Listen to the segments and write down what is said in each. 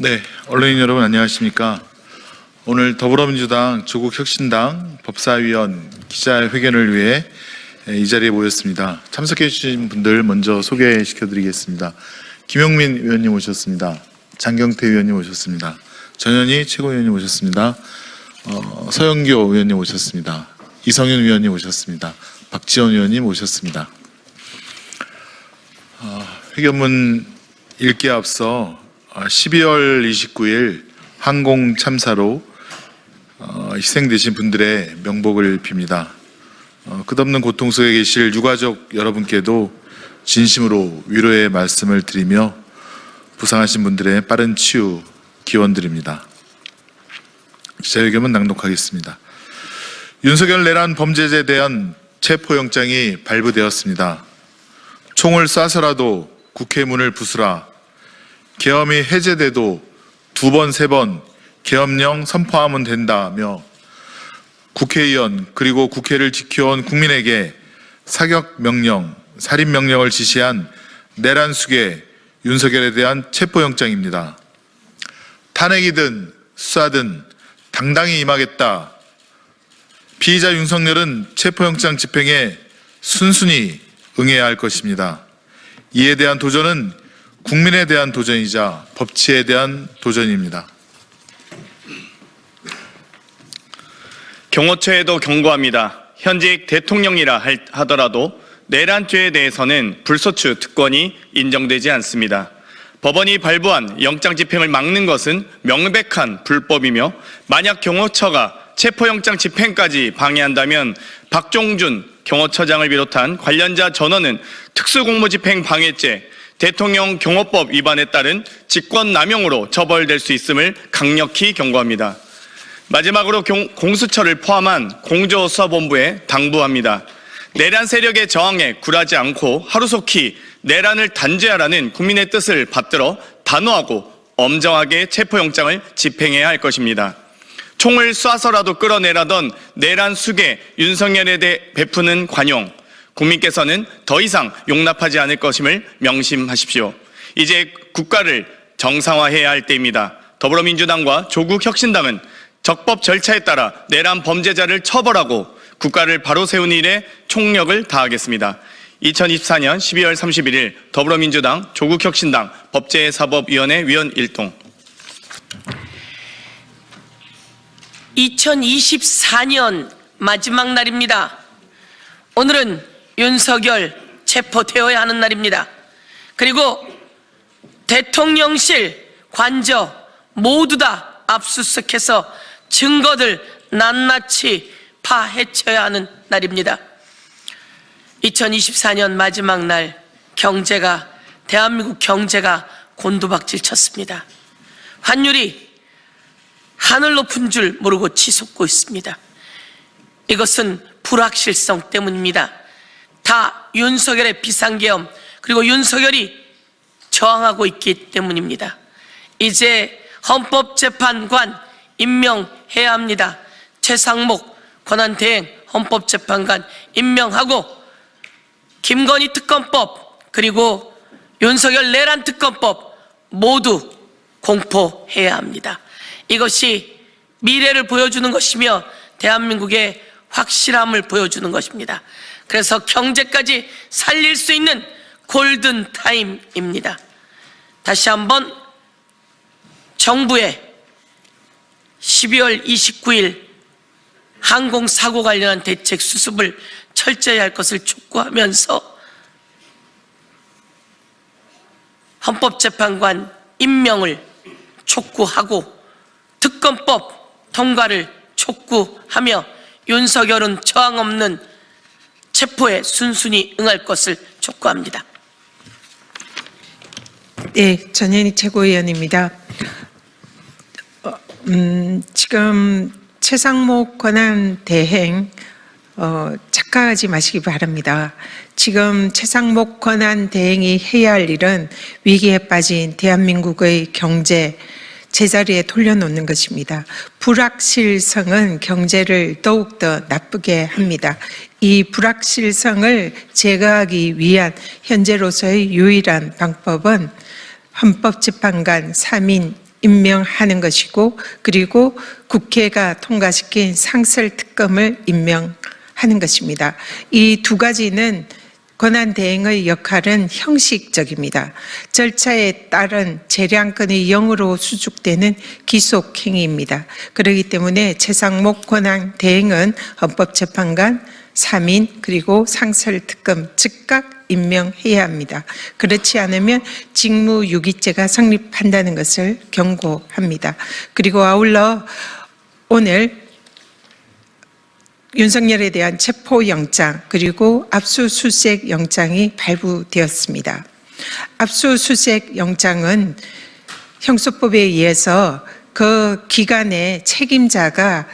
네, 언론인 여러분 안녕하십니까? 오늘 더불어민주당 조국혁신당 법사위원 기자회견을 위해 이 자리에 모였습니다. 참석해 주신 분들 먼저 소개시켜 드리겠습니다. 김용민 의원님 오셨습니다. 장경태 의원님 오셨습니다. 전현희 최고위원님 오셨습니다. 서영교 의원님 오셨습니다. 이성윤 의원님 오셨습니다. 박지원 의원님 오셨습니다. 회견문 읽기에 앞서 12월 29일 항공 참사로 희생되신 분들의 명복을 빕니다. 끝없는 고통 속에 계실 유가족 여러분께도 진심으로 위로의 말씀을 드리며 부상하신 분들의 빠른 치유 기원드립니다. 기자회견문 낭독하겠습니다. 윤석열 내란 범죄자에 대한 체포영장이 발부되었습니다. 총을 쏴서라도 국회 문을 부수라. 계엄이 해제돼도 2번, 3번 계엄령 선포하면 된다며 국회의원 그리고 국회를 지켜온 국민에게 사격명령, 살인명령을 지시한 내란숙의 윤석열에 대한 체포영장입니다. 탄핵이든 수사든 당당히 임하겠다. 피의자 윤석열은 체포영장 집행에 순순히 응해야 할 것입니다. 이에 대한 도전은 국민에 대한 도전이자 법치에 대한 도전입니다. 경호처에도 경고합니다. 현직 대통령이라 하더라도 내란죄에 대해서는 불소추 특권이 인정되지 않습니다. 법원이 발부한 영장 집행을 막는 것은 명백한 불법이며 만약 경호처가 체포영장 집행까지 방해한다면 박종준 경호처장을 비롯한 관련자 전원은 특수공무집행 방해죄, 대통령 경호법 위반에 따른 직권남용으로 처벌될 수 있음을 강력히 경고합니다. 마지막으로 공수처를 포함한 공조수사본부에 당부합니다. 내란 세력의 저항에 굴하지 않고 하루속히 내란을 단죄하라는 국민의 뜻을 받들어 단호하고 엄정하게 체포영장을 집행해야 할 것입니다. 총을 쏴서라도 끌어내라던 내란 수괴 윤석열에 대해 베푸는 관용, 국민께서는 더 이상 용납하지 않을 것임을 명심하십시오. 이제 국가를 정상화해야 할 때입니다. 더불어민주당과 조국혁신당은 적법 절차에 따라 내란 범죄자를 처벌하고 국가를 바로 세운 일에 총력을 다하겠습니다. 2024년 12월 31일 더불어민주당 조국혁신당 법제사법위원회 위원 일동. 2024년 마지막 날입니다. 오늘은 윤석열 체포되어야 하는 날입니다. 그리고 대통령실 관저 모두 다 압수수색해서 증거들 낱낱이 파헤쳐야 하는 날입니다. 2024년 마지막 날 대한민국 경제가 곤두박질 쳤습니다. 환율이 하늘 높은 줄 모르고 치솟고 있습니다. 이것은 불확실성 때문입니다. 다 윤석열의 비상계엄 그리고 윤석열이 저항하고 있기 때문입니다. 이제 헌법재판관 임명해야 합니다. 최상목 권한대행 헌법재판관 임명하고 김건희 특검법 그리고 윤석열 내란 특검법 모두 공포해야 합니다. 이것이 미래를 보여주는 것이며 대한민국의 확실함을 보여주는 것입니다. 그래서 경제까지 살릴 수 있는 골든타임입니다. 다시 한번 정부의 12월 29일 항공사고 관련한 대책 수습을 철저히 할 것을 촉구하면서 헌법재판관 임명을 촉구하고 특검법 통과를 촉구하며 윤석열은 저항 없는 체포에 순순히 응할 것을 촉구합니다. 네, 전현희 최고위원입니다. 지금 최상목 권한대행 착각하지 마시기 바랍니다. 지금 최상목 권한대행이 해야 할 일은 위기에 빠진 대한민국의 경제 제자리에 돌려놓는 것입니다. 불확실성은 경제를 더욱더 나쁘게 합니다. 이 불확실성을 제거하기 위한 현재로서의 유일한 방법은 헌법재판관 3인 임명하는 것이고, 그리고 국회가 통과시킨 상설특검을 임명하는 것입니다. 이 두 가지는 권한대행의 역할은 형식적입니다. 절차에 따른 재량권의 0으로 수축되는 기속행위입니다. 그렇기 때문에 최상목 권한대행은 헌법재판관, 3인 그리고 상설특검 즉각 임명해야 합니다. 그렇지 않으면 직무유기죄가 성립한다는 것을 경고합니다. 그리고 아울러 오늘 윤석열에 대한 체포영장 그리고 압수수색 영장이 발부되었습니다. 압수수색 영장은 형소법에 의해서 그 기간에 책임자가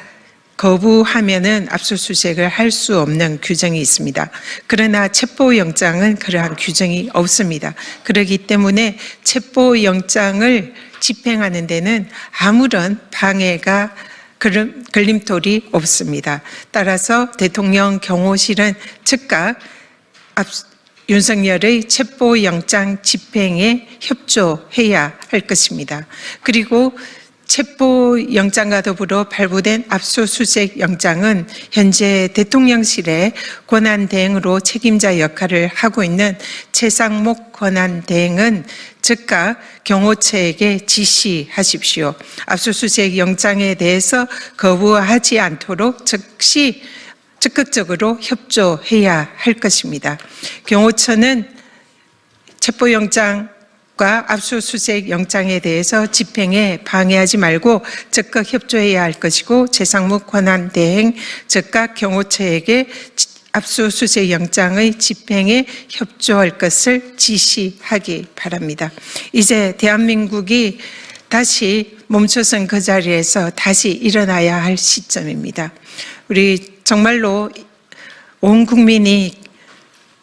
거부하면은 압수수색을 할 수 없는 규정이 있습니다. 그러나 체포영장은 그러한 규정이 없습니다. 그렇기 때문에 체포영장을 집행하는 데는 아무런 방해가 걸림돌이 없습니다. 따라서 대통령 경호실은 즉각 윤석열의 체포영장 집행에 협조해야 할 것입니다. 그리고 체포영장과 더불어 발부된 압수수색 영장은 현재 대통령실의 권한대행으로 책임자 역할을 하고 있는 최상목 권한대행은 즉각 경호처에게 지시하십시오. 압수수색 영장에 대해서 거부하지 않도록 즉시 적극적으로 협조해야 할 것입니다. 경호처는 체포영장 압수수색 영장에 대해서 집행에 방해하지 말고 적극 협조해야 할 것이고, 최상목 권한대행 즉각 경호처에게 압수수색 영장의 집행에 협조할 것을 지시하기 바랍니다. 이제 대한민국이 다시 멈춰선 그 자리에서 다시 일어나야 할 시점입니다. 우리 정말로 온 국민이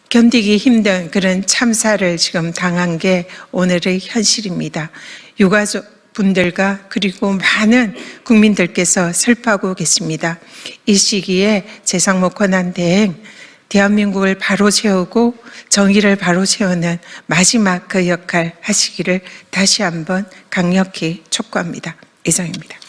견디기 힘든 그런 참사를 지금 당한 게 오늘의 현실입니다. 유가족 분들과 그리고 많은 국민들께서 슬퍼하고 계십니다. 이 시기에 최상목 권한대행 대한민국을 바로 세우고 정의를 바로 세우는 마지막 그 역할 하시기를 다시 한번 강력히 촉구합니다. 이상입니다.